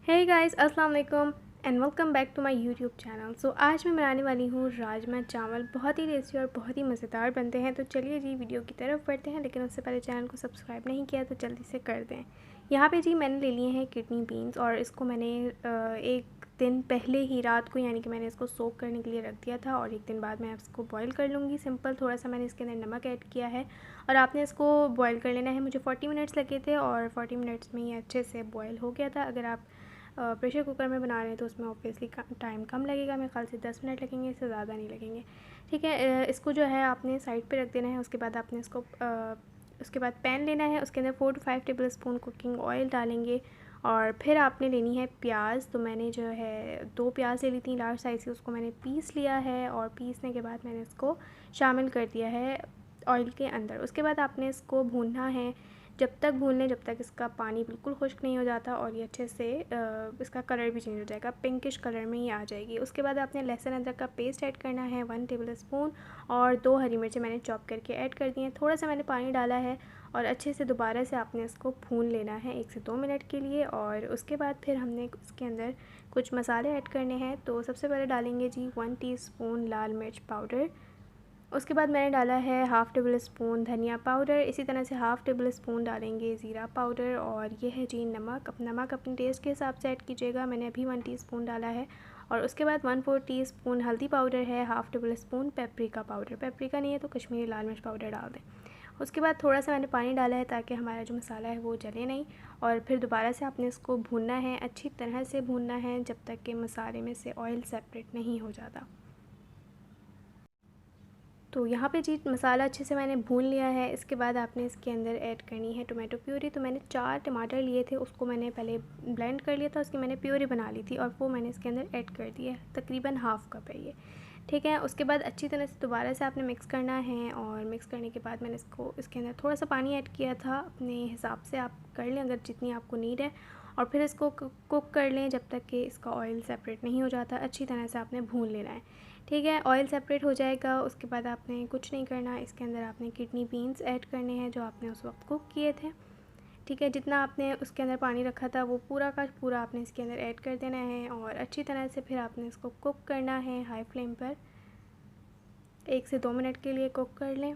हे guys, अस्सलाम वालेकुम and welcome back to my YouTube channel. So आज मैं बनाने वाली हूँ राजमा चावल। बहुत ही टेस्टी और बहुत ही मज़ेदार बनते हैं। तो चलिए जी वीडियो की तरफ बढ़ते हैं, लेकिन उससे पहले चैनल को सब्सक्राइब नहीं किया तो जल्दी से कर दें। यहाँ पे जी मैंने ले लिए हैं किडनी बीन्स और इसको मैंने एक दिन पहले ही रात को यानी कि मैंने इसको सोक करने के लिए रख दिया था और एक दिन बाद मैं इसको बॉईल कर लूँगी। सिंपल थोड़ा सा मैंने इसके अंदर नमक ऐड किया है और आपने इसको बॉईल कर लेना है। मुझे 40 मिनट्स लगे थे और 40 मिनट्स में ये अच्छे से बॉईल हो गया था। अगर आप प्रेशर कुकर में बना रहे हैं तो उसमें ऑब्वियसली टाइम कम लगेगा, मेरे ख्याल से 10 मिनट लगेंगे, इससे ज़्यादा नहीं लगेंगे। ठीक है, इसको जो है आपने साइड पे रख देना है। उसके बाद आपने इसको उसके बाद पैन लेना है, उसके अंदर 4 to 5 table spoon cooking oil डालेंगे और फिर आपने लेनी है प्याज। तो मैंने जो है 2 प्याज ले ली थी लार्ज साइज़ की, उसको मैंने पीस लिया है और पीसने के बाद मैंने इसको शामिल कर दिया है ऑयल के अंदर। उसके बाद आपने इसको भूनना है, जब तक भून लें जब तक इसका पानी बिल्कुल खुश्क नहीं हो जाता और ये अच्छे से इसका कलर भी चेंज हो जाएगा, पिंकिश कलर में ये आ जाएगी। उसके बाद आपने लहसुन अदरक का पेस्ट ऐड करना है 1 टेबल स्पून और 2 हरी मिर्चें मैंने चॉप करके ऐड कर दी हैं। थोड़ा सा मैंने पानी डाला है और अच्छे से दोबारा से आपने इसको भून लेना है 1 से 2 मिनट के लिए। और उसके बाद फिर हमने इसके अंदर कुछ मसाले ऐड करने हैं। तो सबसे पहले डालेंगे जी 1 टीस्पून लाल मिर्च पाउडर। उसके बाद मैंने डाला है हाफ़ टेबल स्पून धनिया पाउडर, इसी तरह से हाफ़ टेबल स्पून डालेंगे ज़ीरा पाउडर और ये है जी नमक। नमक अपने टेस्ट के हिसाब से ऐड कीजिएगा, मैंने अभी 1 टीस्पून डाला है। और उसके बाद 1/4 टीस्पून हल्दी पाउडर है, half table spoon paprika powder, paprika नहीं है तो कश्मीरी लाल मिर्च पाउडर डाल दें। उसके बाद थोड़ा सा मैंने पानी डाला है ताकि हमारा जो मसाला है वो जले नहीं। और फिर दोबारा से आपने इसको भूनना है, अच्छी तरह से भूनना है जब तक कि मसाले में से ऑयल सेपरेट नहीं हो जाता। तो यहाँ पे जी मसाला अच्छे से मैंने भून लिया है। इसके बाद आपने इसके अंदर ऐड करनी है टोमेटो प्यूरी। तो मैंने 4 टमाटर लिए थे, उसको मैंने पहले ब्लेंड कर लिया था, उसकी मैंने प्यूरी बना ली थी और वो मैंने इसके अंदर ऐड कर दिया है। तकरीबन हाफ़ कप है ये। ठीक है, उसके बाद अच्छी तरह से दोबारा से आपने मिक्स करना है और मिक्स करने के बाद मैंने इसको इसके अंदर थोड़ा सा पानी ऐड किया था, अपने हिसाब से आप कर लें अगर जितनी आपको नीड है। और फिर इसको कुक कर लें जब तक कि इसका ऑयल सेपरेट नहीं हो जाता। अच्छी तरह से आपने भून लेना है। ठीक है, ऑयल सेपरेट हो जाएगा उसके बाद आपने कुछ नहीं करना, इसके अंदर आपने किडनी बीन्स ऐड करने हैं जो आपने उस वक्त कुक किए थे। ठीक है, जितना आपने उसके अंदर पानी रखा था वो पूरा का पूरा आपने इसके अंदर ऐड कर देना है और अच्छी तरह से फिर आपने इसको कुक करना है हाई फ्लेम पर। 1 से 2 मिनट के लिए कुक कर लें।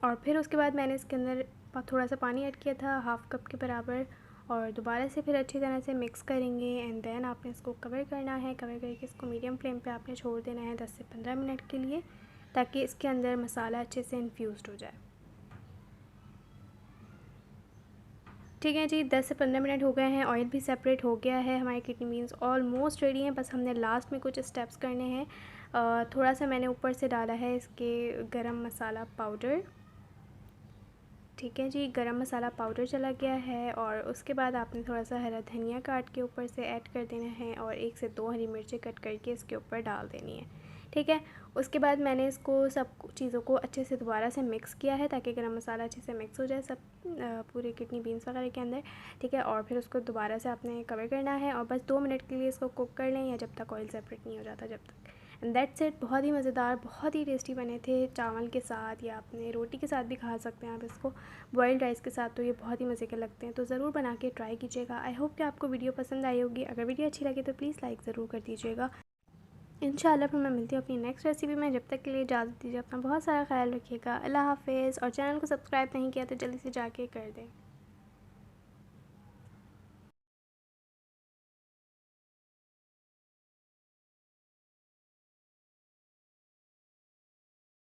और फिर उसके बाद मैंने इसके अंदर थोड़ा सा पानी ऐड किया था हाफ़ कप के बराबर और दोबारा से फिर अच्छी तरह से मिक्स करेंगे एंड देन आपने इसको कवर करना है। कवर करके इसको मीडियम फ्लेम पे आपने छोड़ देना है 10 से 15 मिनट के लिए, ताकि इसके अंदर मसाला अच्छे से इन्फ्यूज़्ड हो जाए। ठीक है जी, 10 से 15 मिनट हो गए हैं, ऑयल भी सेपरेट हो गया है, हमारी किडनी बीन्स ऑलमोस्ट रेडी हैं। बस हमने लास्ट में कुछ स्टेप्स करने हैं। थोड़ा सा मैंने ऊपर से डाला है इसके गरम मसाला पाउडर। ठीक है जी, गरम मसाला पाउडर चला गया है और उसके बाद आपने थोड़ा सा हरा धनिया काट के ऊपर से ऐड कर देना है और 1 से 2 हरी मिर्चें कट करके इसके ऊपर डाल देनी है। ठीक है, उसके बाद मैंने इसको सब चीज़ों को अच्छे से दोबारा से मिक्स किया है ताकि गरम मसाला अच्छे से मिक्स हो जाए सब पूरे किडनी बीन्स वगैरह के अंदर। ठीक है, और फिर उसको दोबारा से आपने कवर करना है और बस 2 मिनट के लिए इसको कुक कर लें या जब तक ऑयल सेपरेट नहीं हो जाता जब तक। And that's it. बहुत ही मज़ेदार, बहुत ही टेस्टी बने थे। चावल के साथ या अपने रोटी के साथ भी खा सकते हैं आप इसको, बॉइल्ड राइस के साथ तो ये बहुत ही मज़े के लगते हैं। तो ज़रूर बना के ट्राई कीजिएगा। आई होप कि आपको वीडियो पसंद आई होगी। अगर वीडियो अच्छी लगे तो प्लीज़ लाइक ज़रूर कर दीजिएगा। इंशाल्लाह फिर मैं मिलती हूँ अपनी नेक्स्ट रेसिपी में। जब तक के लिए इजाज़त दीजिए, अपना बहुत सारा ख्याल रखिएगा। अल्लाह हाफ़िज़। और चैनल को सब्सक्राइब नहीं किया तो जल्दी से जाके कर दें।